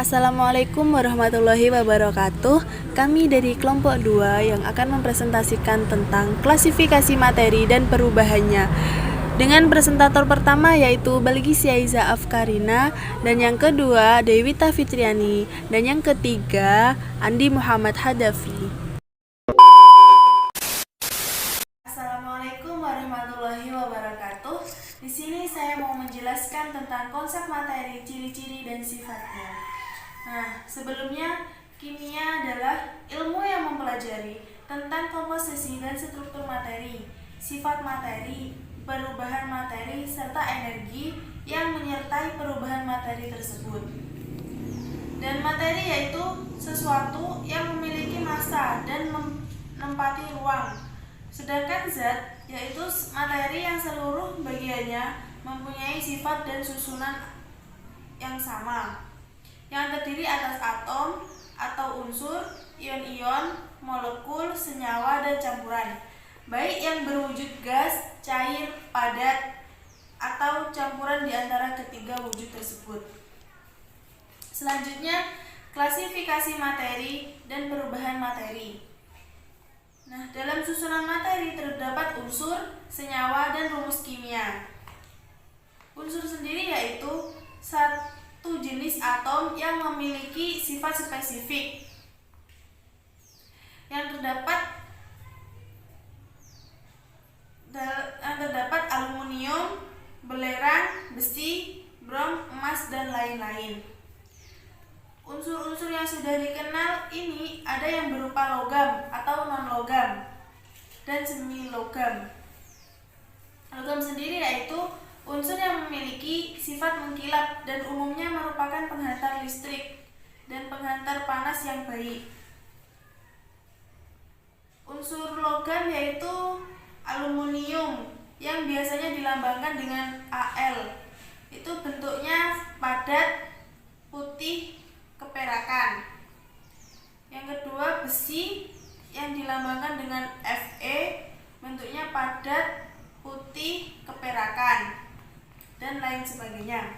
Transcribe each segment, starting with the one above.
Assalamualaikum warahmatullahi wabarakatuh. Kami dari kelompok 2 yang akan mempresentasikan tentang klasifikasi materi dan perubahannya. Dengan presentator pertama yaitu Balgi Siaiza Afkarina, dan yang kedua Dewita Fitriani, dan yang ketiga Andi Muhammad Hadafi. Assalamualaikum warahmatullahi wabarakatuh. Di sini saya mau menjelaskan tentang konsep materi, ciri-ciri dan sifatnya. Nah, sebelumnya kimia adalah ilmu yang mempelajari tentang komposisi dan struktur materi, sifat materi, perubahan materi, serta energi yang menyertai perubahan materi tersebut. Dan materi yaitu sesuatu yang memiliki massa dan menempati ruang. Sedangkan zat yaitu materi yang seluruh bagiannya mempunyai sifat dan susunan yang sama, yang terdiri atas atom atau unsur, ion-ion, molekul, senyawa, dan campuran, baik yang berwujud gas, cair, padat, atau campuran di antara ketiga wujud tersebut. Selanjutnya, klasifikasi materi dan perubahan materi. Nah, dalam susunan materi terdapat unsur, senyawa, dan rumus kimia. Unsur sendiri yaitu satu jenis atom yang memiliki sifat spesifik yang terdapat aluminium, belerang, besi, brom, emas, dan lain-lain. Unsur-unsur yang sudah dikenal ini ada yang berupa logam atau non-logam dan semi-logam. Logam sendiri yaitu unsur yang memiliki sifat mengkilap dan umumnya merupakan penghantar listrik dan penghantar panas yang baik. Unsur logam yaitu aluminium yang biasanya dilambangkan dengan Al. Itu bentuknya padat, putih, keperakan. Yang kedua, besi yang dilambangkan dengan Fe, bentuknya padat, putih, keperakan, dan lain sebagainya.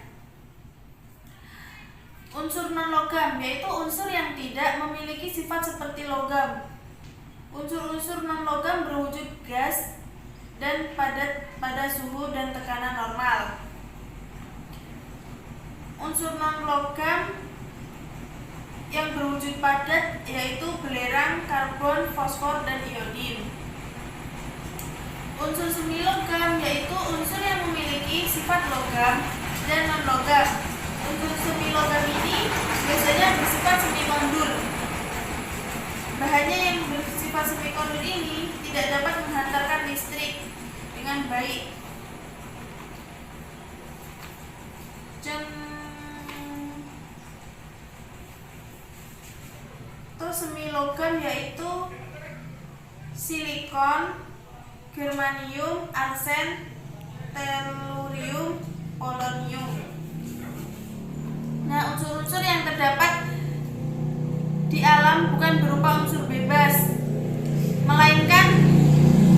Unsur non-logam yaitu unsur yang tidak memiliki sifat seperti logam. Unsur-unsur non-logam berwujud gas dan padat pada suhu dan tekanan normal. Unsur non-logam yang berwujud padat yaitu belerang, karbon, fosfor, dan iodin. Unsur semilogam yaitu unsur yang memiliki sifat logam dan non-logam. Unsur semilogam ini biasanya bersifat semikondur. Bahannya yang bersifat semikondur ini tidak dapat menghantarkan listrik dengan baik. Semilogam yaitu silikon, germanium, arsen, tellurium, polonium. Nah, unsur-unsur yang terdapat di alam bukan berupa unsur bebas, melainkan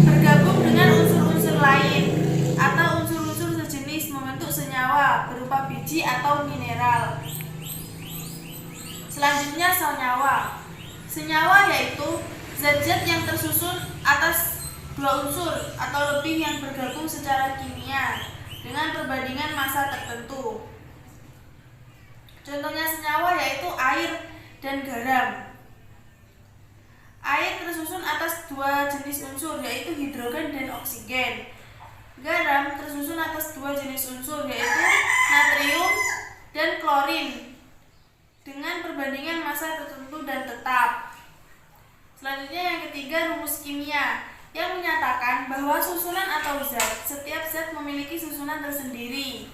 bergabung dengan unsur-unsur lain atau unsur-unsur sejenis membentuk senyawa berupa biji atau mineral. Selanjutnya, senyawa. Senyawa yaitu zat-zat yang tersusun atas dua unsur atau lebih yang bergabung secara kimia dengan perbandingan massa tertentu. Contohnya senyawa yaitu air dan garam. Air tersusun atas dua jenis unsur yaitu hidrogen dan oksigen. Garam tersusun atas dua jenis unsur yaitu natrium dan klorin dengan perbandingan massa tertentu dan tetap. Selanjutnya yang ketiga, rumus kimia yang menyatakan bahwa susunan atau zat, setiap zat memiliki susunan tersendiri.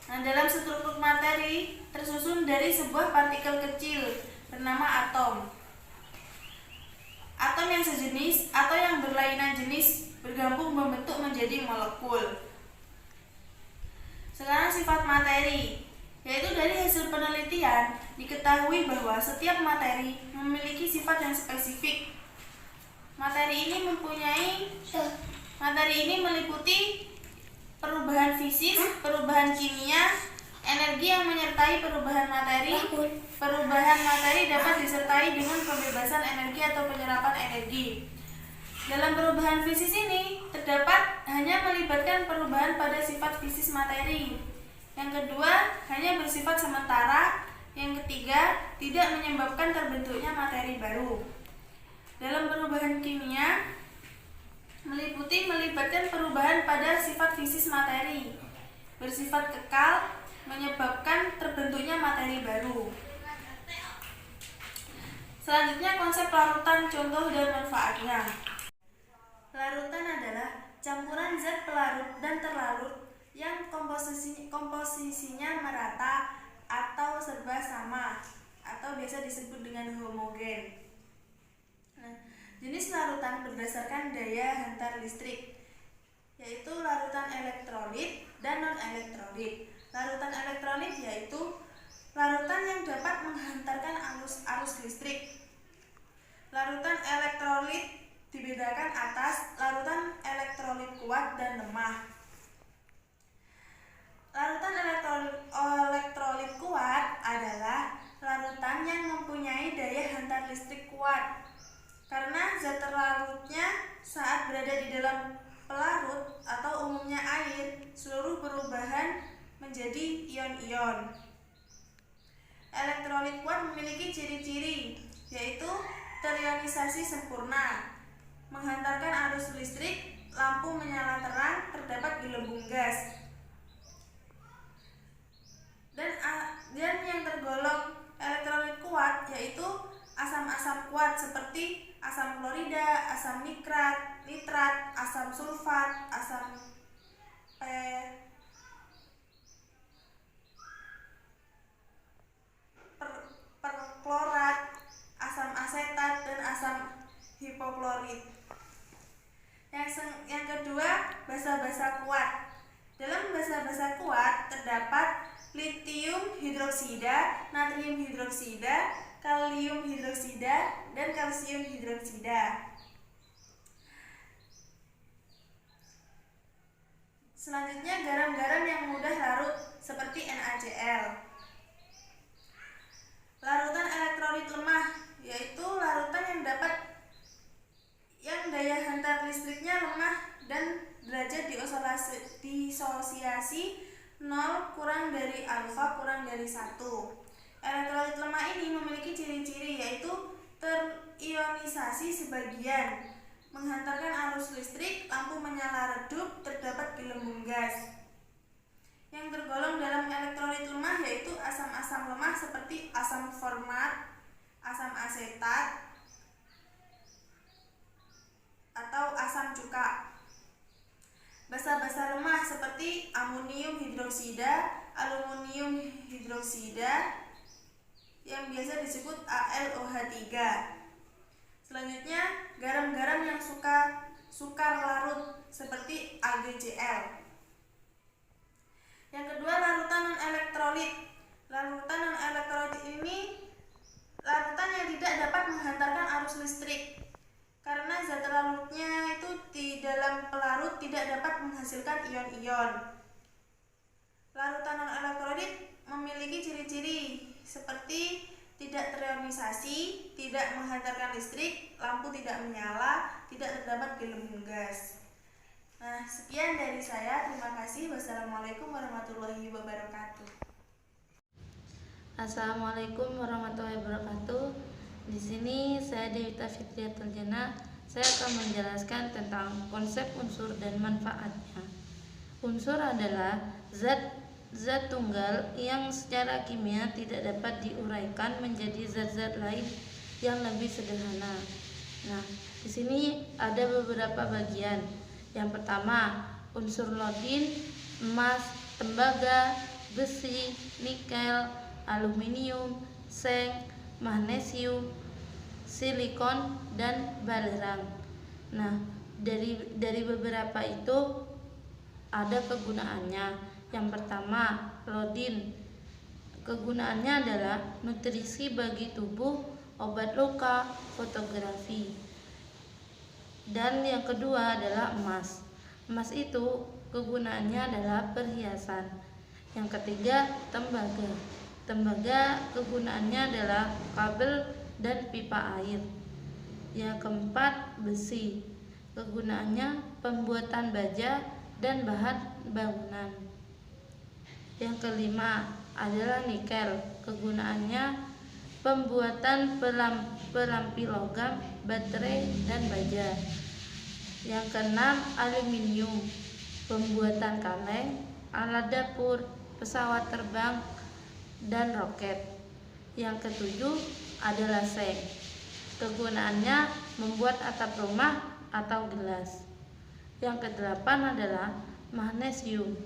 Nah, dalam struktur materi tersusun dari sebuah partikel kecil bernama atom. Atom yang sejenis atau yang berlainan jenis bergabung membentuk menjadi molekul. Sekarang sifat materi, yaitu dari hasil penelitian diketahui bahwa setiap materi memiliki sifat yang spesifik. Materi ini meliputi perubahan fisik, perubahan kimia, Energi yang menyertai perubahan materi dapat disertai dengan pembebasan energi atau penyerapan energi. Dalam perubahan fisis ini terdapat hanya melibatkan perubahan pada sifat fisis materi. Yang kedua, hanya bersifat sementara. Yang ketiga, tidak menyebabkan terbentuknya materi baru. Dalam perubahan kimia melibatkan perubahan pada sifat fisis materi, bersifat kekal, menyebabkan terbentuknya materi baru. Selanjutnya konsep larutan, contoh dan manfaatnya. Larutan adalah campuran zat pelarut dan terlarut yang komposisinya merata atau serba sama atau biasa disebut dengan homogen. Jenis larutan berdasarkan daya hantar listrik, yaitu larutan elektrolit dan non-elektrolit. Larutan elektrolit yaitu larutan yang dapat menghantarkan arus listrik. Larutan elektrolit dibedakan atas larutan elektrolit kuat dan lemah. Larutan elektrolit kuat adalah larutan yang mempunyai daya hantar listrik kuat karena zat terlarutnya saat berada di dalam pelarut atau umumnya air, seluruh perubahan menjadi ion-ion. Elektrolit kuat memiliki ciri-ciri, yaitu terionisasi sempurna, menghantarkan arus listrik, lampu menyala terang, terdapat gelembung gas. Dan yang tergolong elektrolit kuat yaitu asam-asam kuat seperti asam klorida, asam nitrat, asam sulfat, asam perklorat, asam asetat, dan asam hipoklorit. Yang kedua, basa-basa kuat. Dalam basa-basa kuat terdapat litium hidroksida, natrium hidroksida, kalium hidroksida, dan kalsium hidroksida. Selanjutnya garam-garam yang mudah larut seperti NaCl. Larutan elektrolit lemah yaitu larutan yang daya hantar listriknya lemah dan derajat disosiasi 0 kurang dari alfa kurang dari 1. Elektrolit lemah ini memiliki ciri-ciri yaitu terionisasi sebagian, menghantarkan arus listrik, lampu menyala redup, terdapat gelembung gas. Yang tergolong dalam elektrolit lemah yaitu asam-asam lemah seperti asam format, asam asetat, atau asam cuka. Basa-basa lemah seperti amonium hidroksida, aluminium hidroksida yang biasa disebut AlOH3. Selanjutnya garam-garam yang sukar larut seperti AgCl. Yang kedua, larutan non-elektrolit. Larutan non-elektrolit ini larutan yang tidak dapat menghantarkan arus listrik karena zat larutnya itu di dalam pelarut tidak dapat menghasilkan ion-ion. Larutan non-elektrolit memiliki ciri-ciri seperti tidak terionisasi, tidak menghantarkan listrik, lampu tidak menyala, tidak terdapat gelembung gas. Nah, sekian dari saya. Terima kasih. Wassalamualaikum warahmatullahi wabarakatuh. Assalamualaikum warahmatullahi wabarakatuh. Di sini saya Dewita Fitriyatul Jannah. Saya akan menjelaskan tentang konsep unsur dan manfaatnya. Unsur adalah zat tunggal yang secara kimia tidak dapat diuraikan menjadi zat-zat lain yang lebih sederhana. Nah, di sini ada beberapa bagian. Yang pertama, unsur lodin, emas, tembaga, besi, nikel, aluminium, seng, magnesium, silikon, dan balerang. Nah, dari beberapa itu ada kegunaannya. Yang pertama, lodin. Kegunaannya adalah nutrisi bagi tubuh, obat luka, fotografi. Dan yang kedua adalah emas. Emas itu kegunaannya adalah perhiasan. Yang ketiga, tembaga. Tembaga kegunaannya adalah kabel dan pipa air. Yang keempat, besi. Kegunaannya pembuatan baja dan bahan bangunan. Yang kelima adalah nikel. Kegunaannya pembuatan pelampi logam, baterai, dan baja. Yang keenam, aluminium. Pembuatan kaleng, alat dapur, pesawat terbang, dan roket. Yang ketujuh adalah seng. Kegunaannya membuat atap rumah atau gelas. Yang kedelapan adalah magnesium.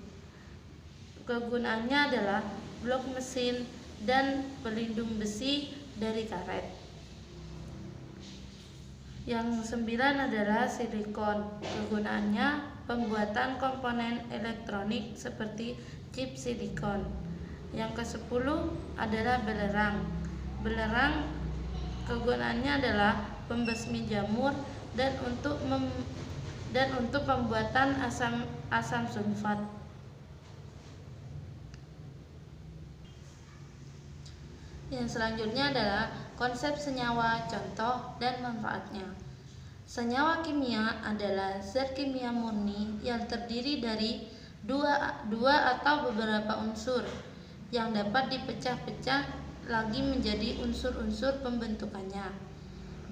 Kegunaannya adalah blok mesin dan pelindung besi dari karet. Yang sembilan adalah silikon. Kegunaannya pembuatan komponen elektronik seperti chip silikon. Yang ke-10 adalah belerang. Belerang kegunaannya adalah pembasmi jamur dan untuk pembuatan asam sulfat. Yang selanjutnya adalah konsep senyawa, contoh, dan manfaatnya. Senyawa kimia adalah zat kimia murni yang terdiri dari dua atau beberapa unsur yang dapat dipecah-pecah lagi menjadi unsur-unsur pembentukannya.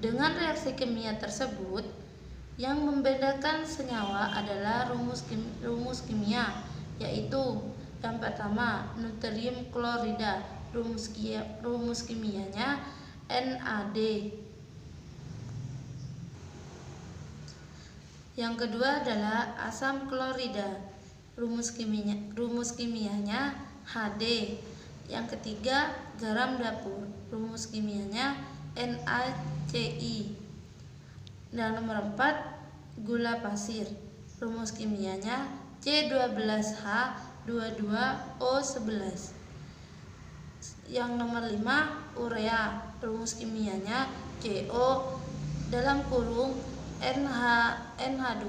Dengan reaksi kimia tersebut, yang membedakan senyawa adalah rumus kimia, yaitu yang pertama, natrium klorida. Rumus kimianya NaD. Yang kedua adalah asam klorida. Rumus kimianya HD. Yang ketiga, garam dapur. Rumus kimianya NaCl. Dan nomor 4, gula pasir. Rumus kimianya C12H22O11. Yang nomor 5, urea. Rumus kimianya CO dalam kurung NH2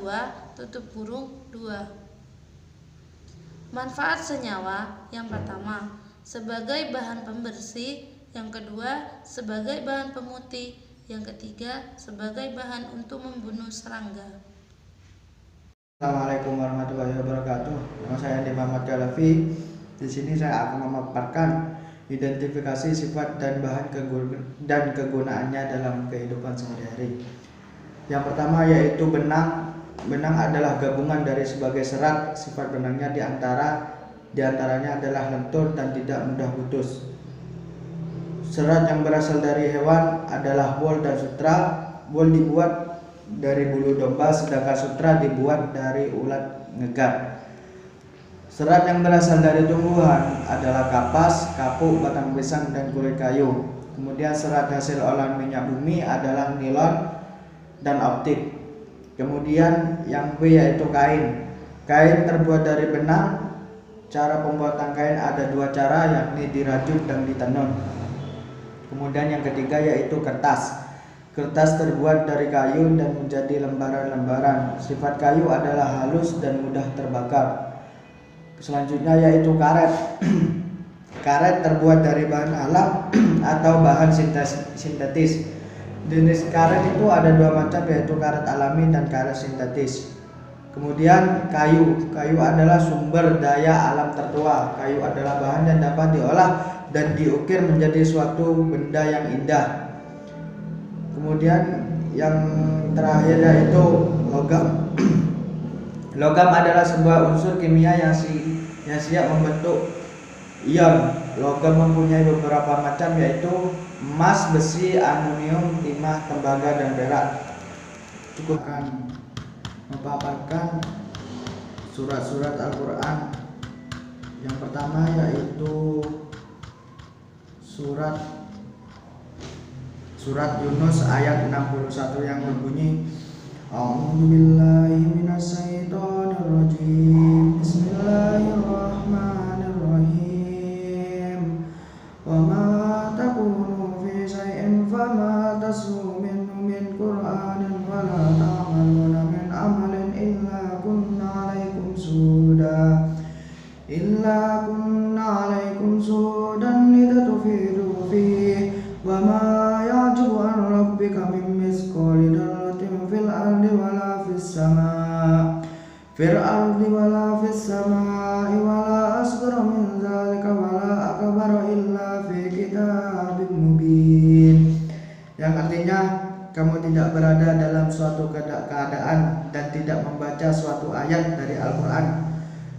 tutup kurung 2. Manfaat senyawa: yang pertama, sebagai bahan pembersih. Yang kedua, sebagai bahan pemutih. Yang ketiga, sebagai bahan untuk membunuh serangga. Assalamualaikum warahmatullahi wabarakatuh. Nama saya Andi Muhammad Galafi. Di sini saya akan memaparkan identifikasi sifat dan bahan kegunaannya dalam kehidupan sehari-hari. Yang pertama yaitu benang. Benang adalah gabungan dari sebagai serat. Sifat benangnya diantaranya adalah lentur dan tidak mudah putus. Serat yang berasal dari hewan adalah wol dan sutra. Wol dibuat dari bulu domba, sedangkan sutra dibuat dari ulat ngegat. Serat yang berasal dari tumbuhan adalah kapas, kapuk, batang pisang, dan kulit kayu. Kemudian serat hasil olahan minyak bumi adalah nilon dan optik. Kemudian yang B yaitu kain. Kain terbuat dari benang. Cara pembuatan kain ada dua cara, yakni dirajut dan ditenun. Kemudian yang ketiga yaitu kertas. Kertas terbuat dari kayu dan menjadi lembaran-lembaran. Sifat kayu adalah halus dan mudah terbakar. Selanjutnya yaitu karet. Karet terbuat dari bahan alam atau bahan sintetis. Jenis karet itu ada dua macam, yaitu karet alami dan karet sintetis. Kemudian kayu. Kayu adalah sumber daya alam tertua. Kayu adalah bahan yang dapat diolah dan diukir menjadi suatu benda yang indah. Kemudian yang terakhir yaitu logam. Logam adalah sebuah unsur kimia yang siap membentuk ion. Logam mempunyai beberapa macam, yaitu emas, besi, aluminium, timah, tembaga, dan perak. Cukup akan memaparkan surat-surat Al-Quran. Yang pertama yaitu surat Yunus ayat 61 yang berbunyi, A'udzubillahi minasyaitonirrajim. Bismillahirrahmanirrahim. Wa ma takunu fi syai'in fama taslu minhu min Qur'anin wa la ta'maluna min amalin illa kunna ma ya'jubu an rabbika min misqali dzarratin fil ardi wala fis samaa'i wala asghara min dzalika wala akbara illa fi kitabim mubin. Yang artinya kamu tidak berada dalam suatu keadaan dan tidak membaca suatu ayat dari Al-Quran,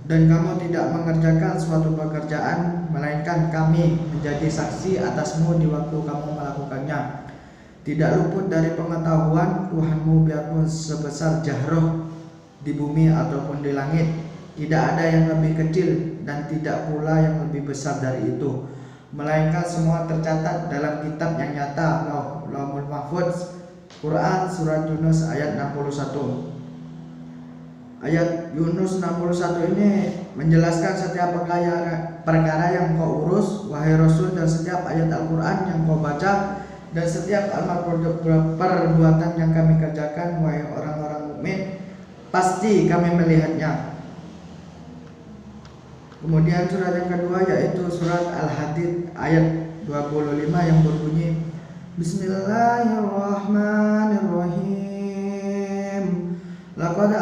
dan kamu tidak mengerjakan suatu pekerjaan melainkan kami menjadi saksi atasmu di waktu kamu melakukannya. Tidak luput dari pengetahuan Tuhanmu biarpun sebesar jahroh di bumi ataupun di langit. Tidak ada yang lebih kecil dan tidak pula yang lebih besar dari itu, melainkan semua tercatat dalam kitab yang nyata, Lauhul Mahfuz. Quran Surat Yunus ayat 61. Ayat Yunus 61 ini menjelaskan setiap perkara yang kau urus, wahai Rasul, dan setiap ayat Al-Quran yang kau baca, dan setiap amal perbuatan yang kami kerjakan, wahai orang-orang mukmin, pasti kami melihatnya. Kemudian surat yang kedua yaitu surat Al-Hadid ayat 25 yang berbunyi Bismillahirrahmanirrahim. Laqad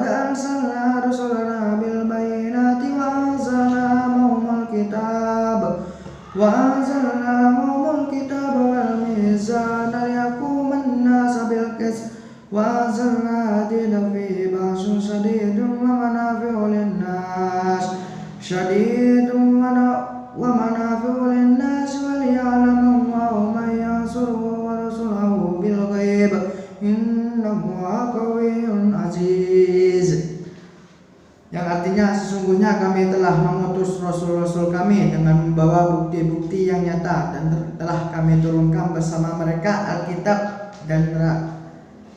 arsalna rusulana bil bayyinati wa anzalna ma'ahumul kitab wal mizana liyaquman nasu bil qist wa anzalna hadida fi ba'sun shadidun wa manafi'u lin-nas wa manafi'u lin-nas wa liya'lamu Allahu man yansuruhu wa rasulahu bil ghaib innahu qawiyyun aziz. Yang artinya sesungguhnya kami telah mengutus rasul-rasul kami dengan membawa bukti-bukti yang nyata, dan telah kami turunkan bersama mereka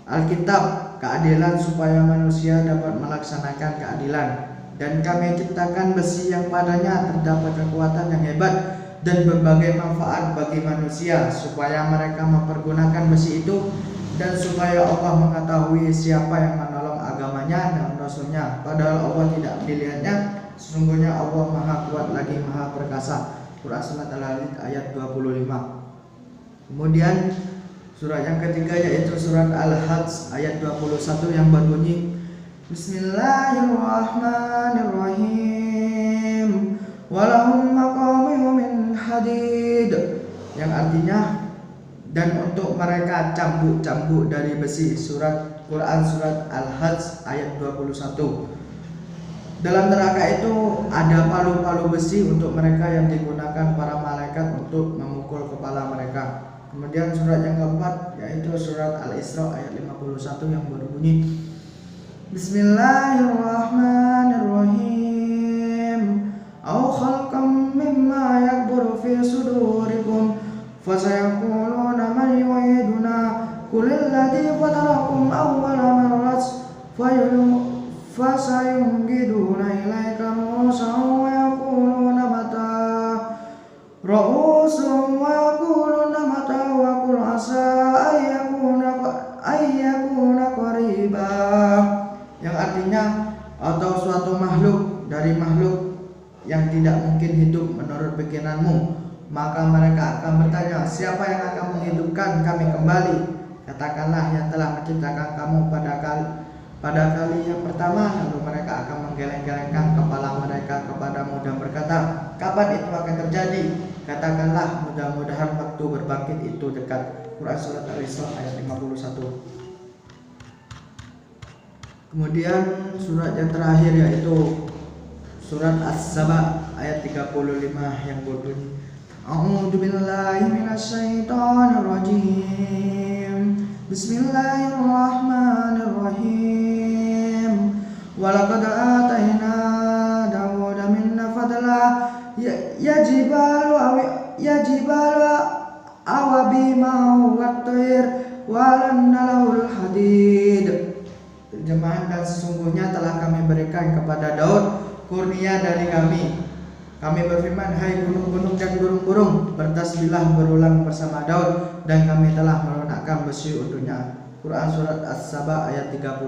Alkitab keadilan supaya manusia dapat melaksanakan keadilan. Dan kami ciptakan besi yang padanya terdapat kekuatan yang hebat dan berbagai manfaat bagi manusia, supaya mereka mempergunakan besi itu, dan supaya Allah mengetahui siapa yang menolong agamanya dan Rasulnya, padahal Allah tidak dilihatnya. Sesungguhnya Allah Maha Kuat lagi Maha Perkasa. Quran Surat Al-Hadid ayat 25. Kemudian surat yang ketiga yaitu surat Al-Hajj ayat 21 yang berbunyi Bismillahirrahmanirrahim. Walahum maqami'u min hadid. Yang artinya dan untuk mereka cambuk-cambuk dari besi. Quran Surat Al-Hajj ayat 21. Dalam neraka itu ada palu-palu besi untuk mereka yang digunakan para malaikat untuk memukul kepala mereka. Kemudian surat yang keempat yaitu surat Al-Isra ayat 51 yang berbunyi Bismillahirrahmanirrahim. Au khalqam mimma yakburu fi sudurikum fasayaquluna man yu'iduna qulil ladzi fatarakum awwala marrat fasayunqiduna ilaika ru'usan wa yaquluna mata wa qul asa ayyakuna qariba. Yang artinya atau suatu makhluk dari makhluk yang tidak mungkin hidup menurut pikiranmu, maka mereka akan bertanya, siapa yang akan menghidupkan kami kembali? Katakanlah, yang telah menciptakan kamu pada kali yang pertama. Lalu mereka akan menggeleng-gelengkan kepala mereka kepadamu dan berkata, kapan itu akan terjadi? Katakanlah, mudah-mudahan waktu berbangkit itu dekat. Quran Surat Al-Isra ayat 51. Kemudian surat yang terakhir yaitu surat As-Saba ayat 35 yang berbunyi A'udzu billahi minasyaitonir rajim. Bismillahirrahmanirrahim. Walaqad atayna Dawuda minna fadla yajibalu awabi ma'u wat-tayr walanna lahul hadid. Terjemahan, dan sesungguhnya telah kami berikan kepada Daud kurnia dari kami. Kami berfirman, hai gunung-gunung dan burung-burung, bertasbihlah berulang bersama Daud, dan kami telah melunakkan besi untuknya. Quran Surat As-Saba ayat 35.